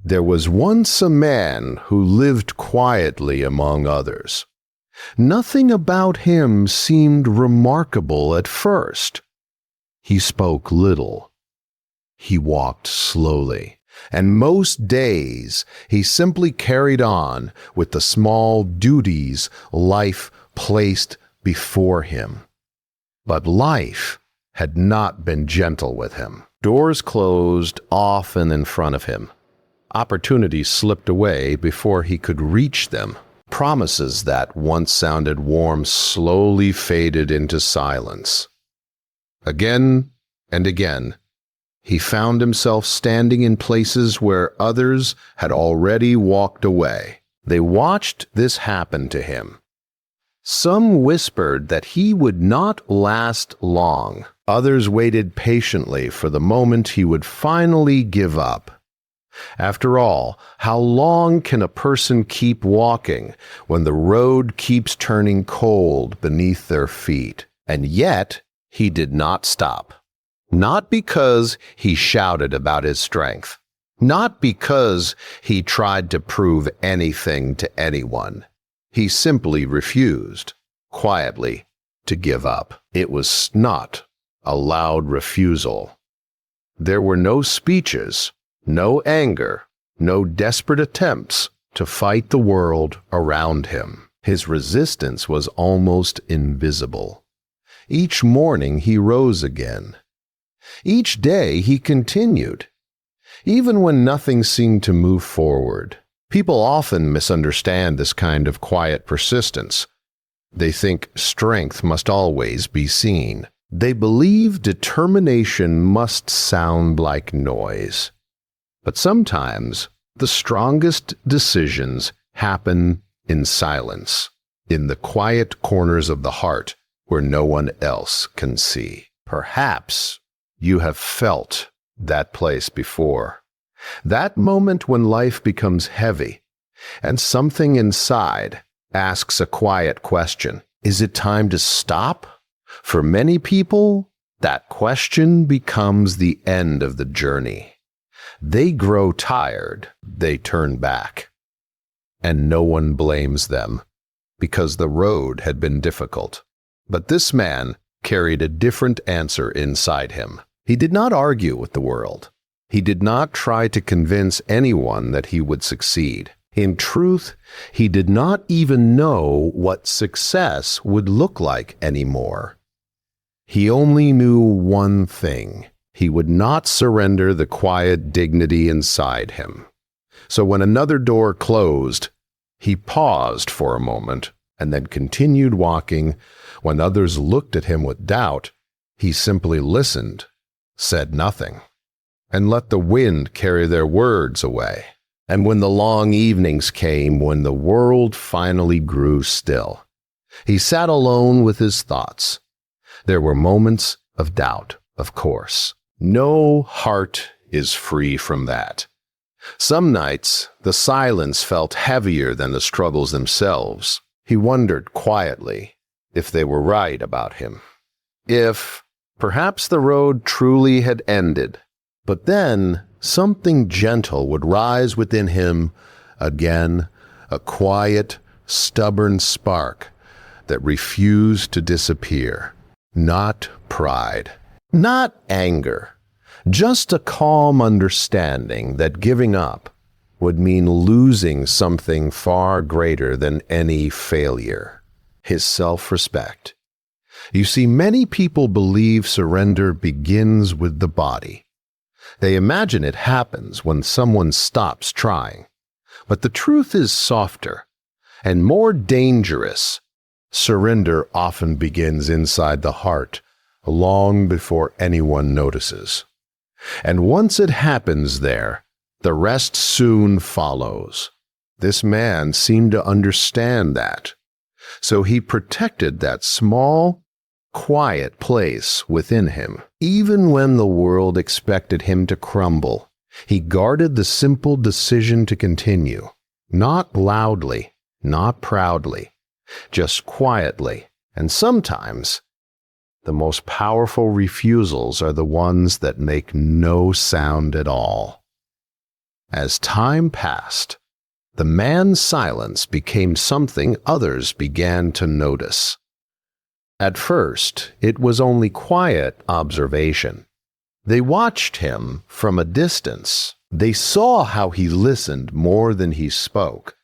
There was once a man who lived quietly among others. Nothing about him seemed remarkable at first. He spoke little. He walked slowly, and most days he simply carried on with the small duties life placed before him. But life had not been gentle with him. Doors closed often in front of him. Opportunities slipped away before he could reach them. Promises that once sounded warm slowly faded into silence. Again and again, he found himself standing in places where others had already walked away. They watched this happen to him. Some whispered that he would not last long. Others waited patiently for the moment he would finally give up. After all, how long can a person keep walking when the road keeps turning cold beneath their feet? And yet, he did not stop. Not because he shouted about his strength. Not because he tried to prove anything to anyone. He simply refused, quietly, to give up. It was not a loud refusal. There were no speeches, no anger, no desperate attempts to fight the world around him. His resistance was almost invisible. Each morning he rose again. Each day he continued. Even when nothing seemed to move forward. People often misunderstand this kind of quiet persistence. They think strength must always be seen. They believe determination must sound like noise. But sometimes the strongest decisions happen in silence, in the quiet corners of the heart where no one else can see. Perhaps you have felt that place before. That moment when life becomes heavy and something inside asks a quiet question. Is it time to stop? For many people, that question becomes the end of the journey. They grow tired, they turn back. And no one blames them, because the road had been difficult. But this man carried a different answer inside him. He did not argue with the world. He did not try to convince anyone that he would succeed. In truth, he did not even know what success would look like anymore. He only knew one thing. He would not surrender the quiet dignity inside him. So when another door closed, he paused for a moment and then continued walking. When others looked at him with doubt, he simply listened, said nothing, and let the wind carry their words away. And when the long evenings came, when the world finally grew still, he sat alone with his thoughts. There were moments of doubt, of course. No heart is free from that. Some nights, the silence felt heavier than the struggles themselves. He wondered quietly if they were right about him. If perhaps the road truly had ended. But then something gentle would rise within him again, a quiet, stubborn spark that refused to disappear. Not pride, not anger, just a calm understanding that giving up would mean losing something far greater than any failure, his self-respect. You see, many people believe surrender begins with the body. They imagine it happens when someone stops trying. But the truth is softer and more dangerous. Surrender often begins inside the heart, long before anyone notices. And once it happens there, the rest soon follows. This man seemed to understand that. So he protected that small, quiet place within him. Even when the world expected him to crumble, he guarded the simple decision to continue. Not loudly, not proudly, just quietly. And sometimes, the most powerful refusals are the ones that make no sound at all. As time passed, the man's silence became something others began to notice. At first, it was only quiet observation. They watched him from a distance. They saw how he listened more than he spoke,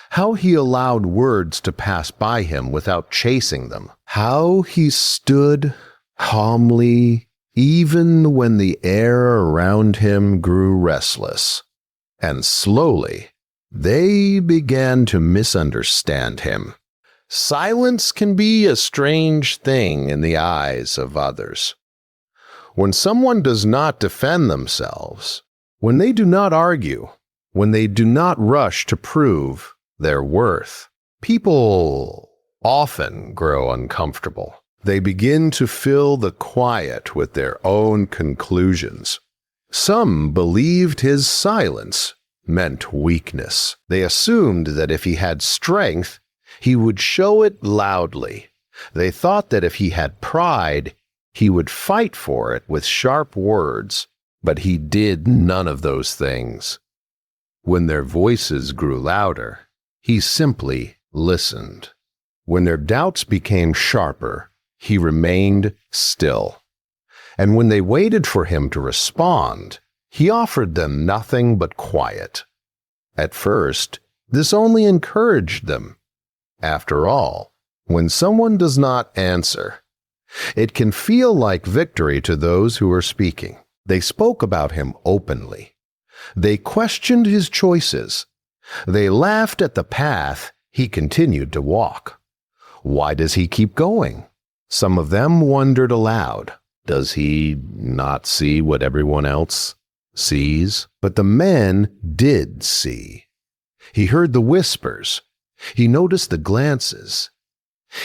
how he allowed words to pass by him without chasing them, how he stood calmly even when the air around him grew restless. And slowly, they began to misunderstand him. Silence can be a strange thing in the eyes of others. When someone does not defend themselves, when they do not argue, when they do not rush to prove their worth, people often grow uncomfortable. They begin to fill the quiet with their own conclusions. Some believed his silence meant weakness. They assumed that if he had strength, he would show it loudly. They thought that if he had pride, he would fight for it with sharp words, but he did none of those things. When their voices grew louder, he simply listened. When their doubts became sharper, he remained still. And when they waited for him to respond, he offered them nothing but quiet. At first, this only encouraged them. After all, when someone does not answer, it can feel like victory to those who are speaking. They spoke about him openly. They questioned his choices. They laughed at the path he continued to walk. Why does he keep going? Some of them wondered aloud. Does he not see what everyone else sees? But the men did see. He heard the whispers. He noticed the glances.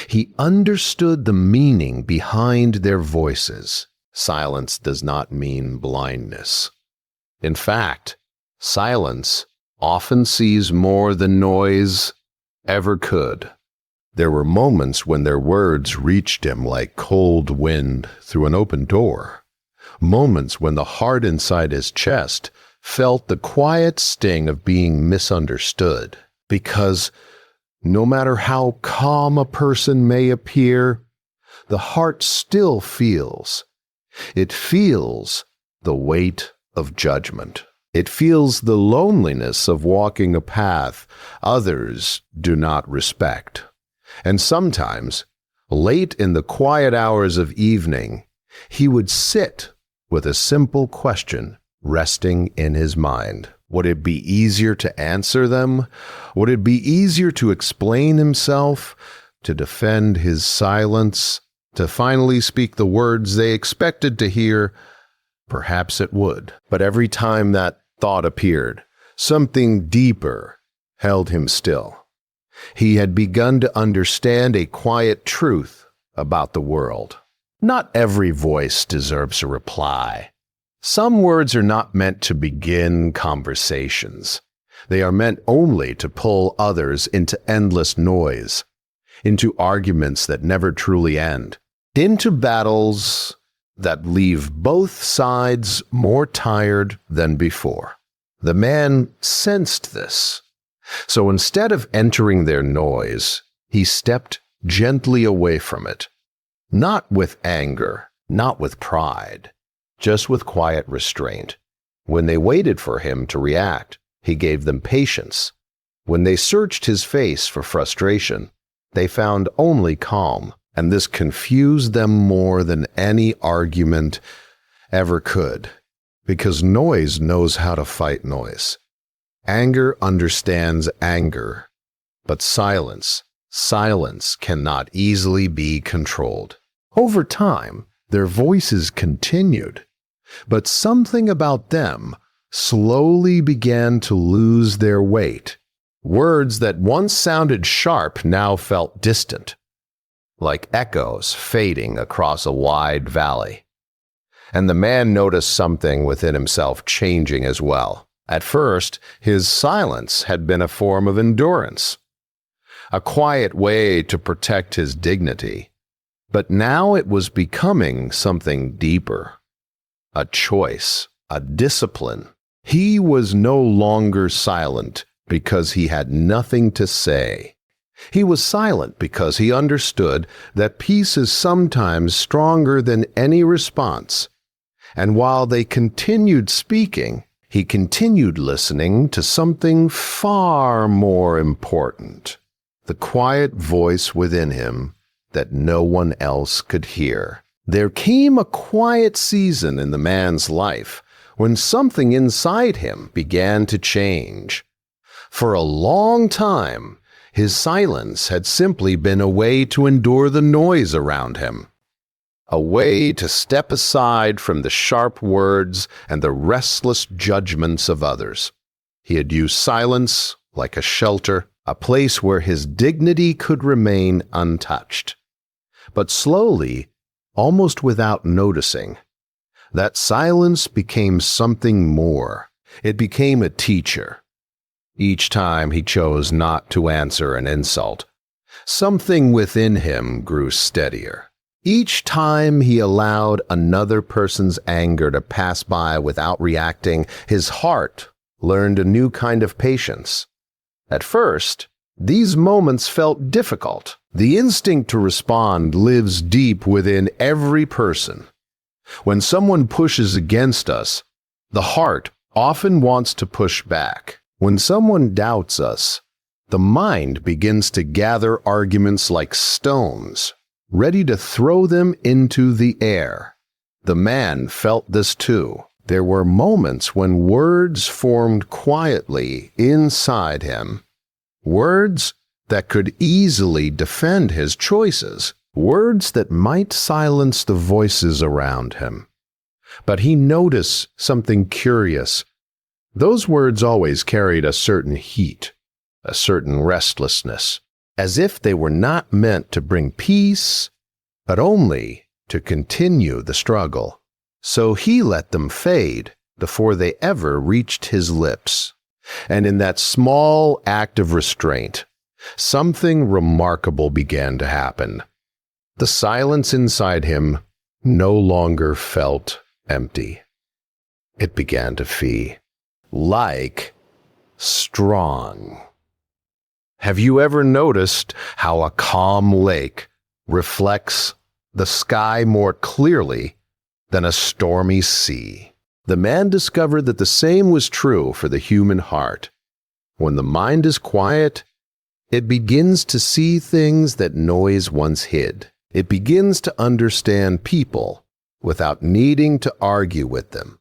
He understood the meaning behind their voices. Silence does not mean blindness. In fact, silence often sees more than noise ever could. There were moments when their words reached him like cold wind through an open door. Moments when the heart inside his chest felt the quiet sting of being misunderstood. Because no matter how calm a person may appear, the heart still feels. It feels the weight of judgment. It feels the loneliness of walking a path others do not respect. And sometimes, late in the quiet hours of evening, he would sit with a simple question resting in his mind. Would it be easier to answer them? Would it be easier to explain himself, to defend his silence, to finally speak the words they expected to hear? Perhaps it would. But every time that thought appeared, something deeper held him still. He had begun to understand a quiet truth about the world. Not every voice deserves a reply. Some words are not meant to begin conversations. They are meant only to pull others into endless noise, into arguments that never truly end, into battles that leave both sides more tired than before. The man sensed this. So instead of entering their noise, he stepped gently away from it. Not with anger, not with pride, just with quiet restraint. When they waited for him to react, he gave them patience. When they searched his face for frustration, they found only calm, and this confused them more than any argument ever could, because noise knows how to fight noise. Anger understands anger, but silence cannot easily be controlled. Over time, their voices continued, but something about them slowly began to lose their weight. Words that once sounded sharp now felt distant, like echoes fading across a wide valley. And the man noticed something within himself changing as well. At first, his silence had been a form of endurance, a quiet way to protect his dignity. But now it was becoming something deeper, a choice, a discipline. He was no longer silent because he had nothing to say. He was silent because he understood that peace is sometimes stronger than any response. And while they continued speaking, he continued listening to something far more important, the quiet voice within him that no one else could hear. There came a quiet season in the man's life when something inside him began to change. For a long time, his silence had simply been a way to endure the noise around him, a way to step aside from the sharp words and the restless judgments of others. He had used silence like a shelter, a place where his dignity could remain untouched. But slowly, almost without noticing, that silence became something more. It became a teacher. Each time he chose not to answer an insult, something within him grew steadier. Each time he allowed another person's anger to pass by without reacting, his heart learned a new kind of patience. At first, these moments felt difficult. The instinct to respond lives deep within every person. When someone pushes against us, the heart often wants to push back. When someone doubts us, the mind begins to gather arguments like stones, ready to throw them into the air. The man felt this too. There were moments when words formed quietly inside him. Words that could easily defend his choices. Words that might silence the voices around him. But he noticed something curious. Those words always carried a certain heat, a certain restlessness, as if they were not meant to bring peace, but only to continue the struggle. So he let them fade before they ever reached his lips. And in that small act of restraint, something remarkable began to happen. The silence inside him no longer felt empty. It began to feel like strong. Have you ever noticed how a calm lake reflects the sky more clearly than a stormy sea? The man discovered that the same was true for the human heart. When the mind is quiet, it begins to see things that noise once hid. It begins to understand people without needing to argue with them.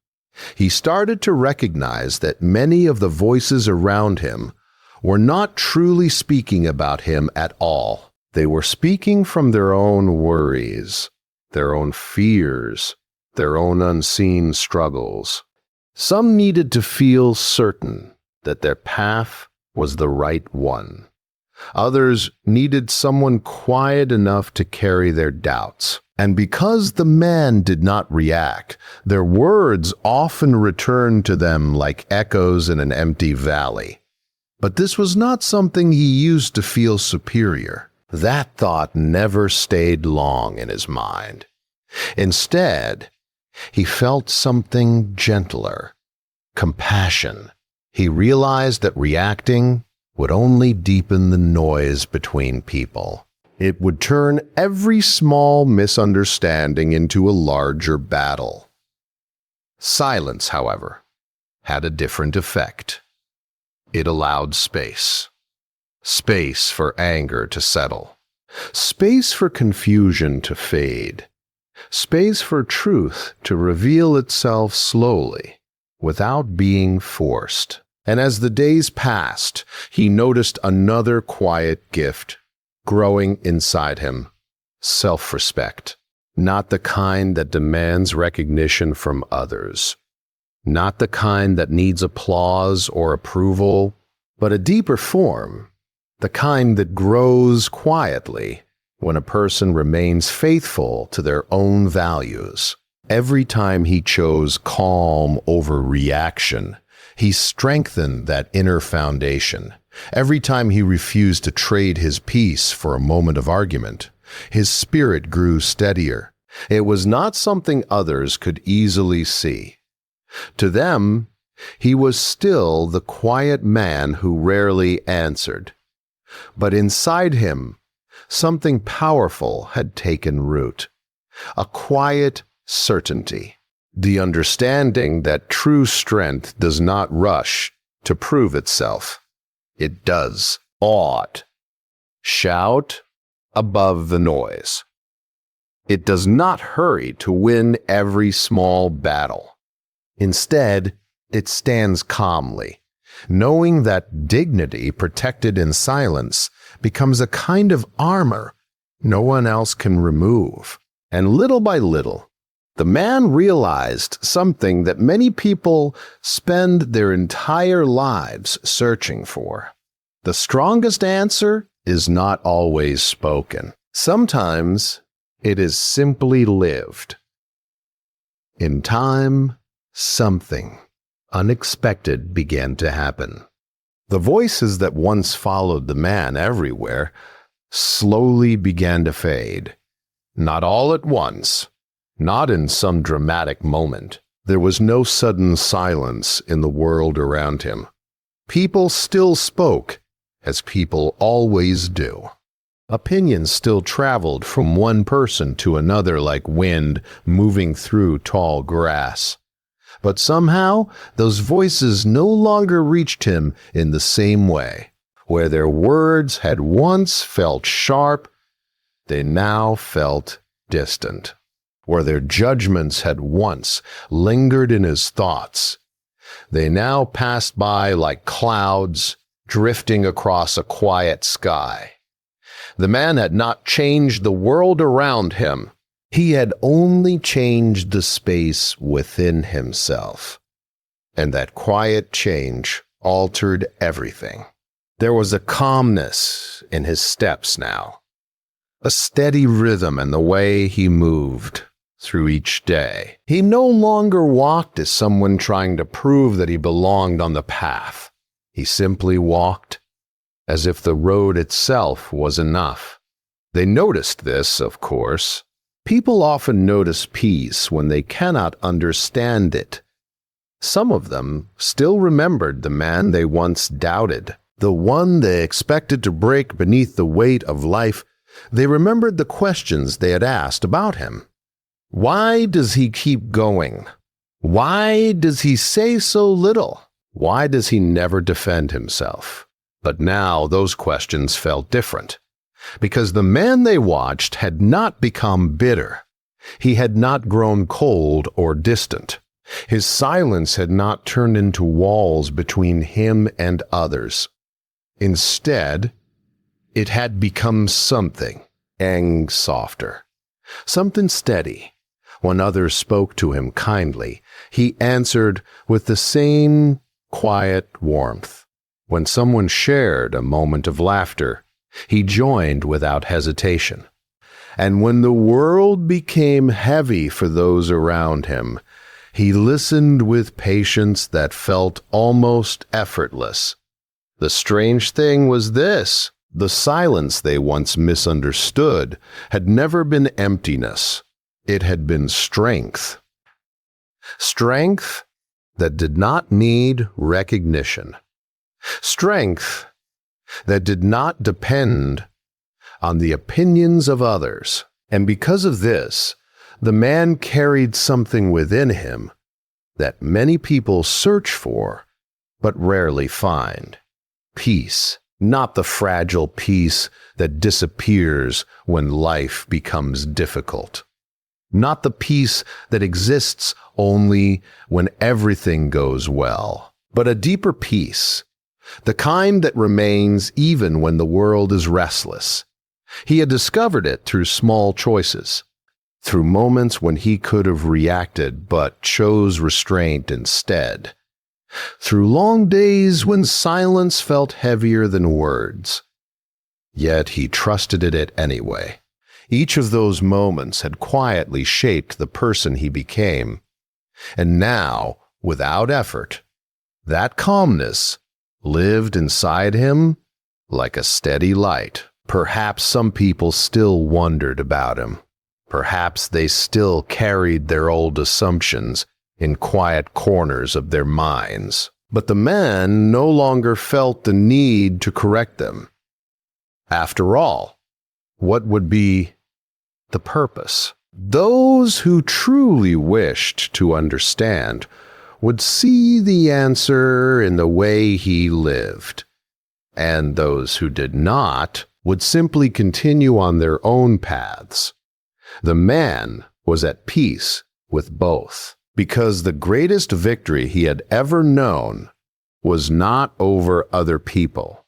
He started to recognize that many of the voices around him were not truly speaking about him at all. They were speaking from their own worries, their own fears, their own unseen struggles. Some needed to feel certain that their path was the right one. Others needed someone quiet enough to carry their doubts. And because the man did not react, their words often returned to them like echoes in an empty valley. But this was not something he used to feel superior. That thought never stayed long in his mind. Instead, he felt something gentler, compassion. He realized that reacting would only deepen the noise between people. It would turn every small misunderstanding into a larger battle. Silence, however, had a different effect. It allowed space. Space for anger to settle. Space for confusion to fade. Space for truth to reveal itself slowly, without being forced. And as the days passed, he noticed another quiet gift growing inside him. Self-respect. Not the kind that demands recognition from others. Not the kind that needs applause or approval, but a deeper form. The kind that grows quietly when a person remains faithful to their own values. Every time he chose calm over reaction, he strengthened that inner foundation. Every time he refused to trade his peace for a moment of argument, his spirit grew steadier. It was not something others could easily see. To them, He was still the quiet man who rarely answered. But inside him, something powerful had taken root. A quiet certainty. The understanding that true strength does not rush to prove itself. It does ought. Shout above the noise. It does not hurry to win every small battle. Instead, it stands calmly, knowing that dignity protected in silence becomes a kind of armor no one else can remove. And little by little, the man realized something that many people spend their entire lives searching for. The strongest answer is not always spoken. Sometimes it is simply lived. In time, something unexpected began to happen. The voices that once followed the man everywhere slowly began to fade. Not all at once, not in some dramatic moment. There was no sudden silence in the world around him. People still spoke, as people always do. Opinions still traveled from one person to another like wind moving through tall grass. But somehow, those voices no longer reached him in the same way. Where their words had once felt sharp, they now felt distant. Where their judgments had once lingered in his thoughts, they now passed by like clouds drifting across a quiet sky. The man had not changed the world around him. He had only changed the space within himself. And that quiet change altered everything. There was a calmness in his steps now, a steady rhythm in the way he moved through each day. He no longer walked as someone trying to prove that he belonged on the path. He simply walked as if the road itself was enough. They noticed this, of course. People often notice peace when they cannot understand it. Some of them still remembered the man they once doubted, the one they expected to break beneath the weight of life. They remembered the questions they had asked about him. Why does he keep going? Why does he say so little? Why does he never defend himself? But now those questions felt different, because the man they watched had not become bitter. He had not grown cold or distant. His silence had not turned into walls between him and others. Instead, it had become something softer, something steady. When others spoke to him kindly, he answered with the same quiet warmth. When someone shared a moment of laughter, he joined without hesitation. And when the world became heavy for those around him, he listened with patience that felt almost effortless. The strange thing was this: the silence they once misunderstood had never been emptiness. It had been strength. Strength that did not need recognition. Strength that did not depend on the opinions of others. And because of this, the man carried something within him that many people search for but rarely find. Peace, not the fragile peace that disappears when life becomes difficult. Not the peace that exists only when everything goes well, but a deeper peace, the kind that remains even when the world is restless. He had discovered it through small choices, through moments when he could have reacted but chose restraint instead, through long days when silence felt heavier than words. Yet he trusted it anyway. Each of those moments had quietly shaped the person he became. And now, without effort, that calmness lived inside him like a steady light. Perhaps some people still wondered about him. Perhaps they still carried their old assumptions in quiet corners of their minds. But the man no longer felt the need to correct them. After all, what would be the purpose? Those who truly wished to understand would see the answer in the way he lived, and those who did not would simply continue on their own paths. The man was at peace with both, because the greatest victory he had ever known was not over other people.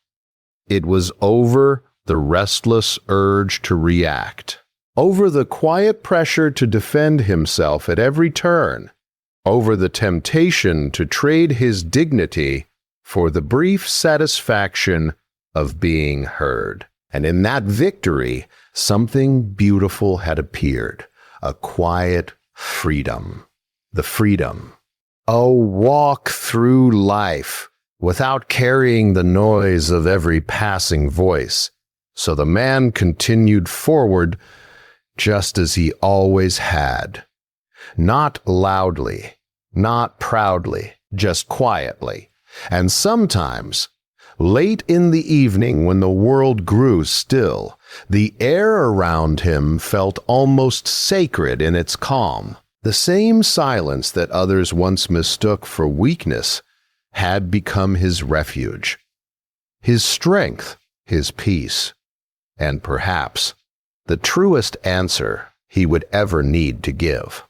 It was over the restless urge to react, over the quiet pressure to defend himself at every turn, over the temptation to trade his dignity for the brief satisfaction of being heard. And in that victory, something beautiful had appeared, a quiet freedom. The freedom. Oh, walk through life without carrying the noise of every passing voice. So the man continued forward just as he always had. Not loudly, not proudly, just quietly. And sometimes, late in the evening when the world grew still, the air around him felt almost sacred in its calm. The same silence that others once mistook for weakness had become his refuge, his strength, his peace, and perhaps the truest answer he would ever need to give.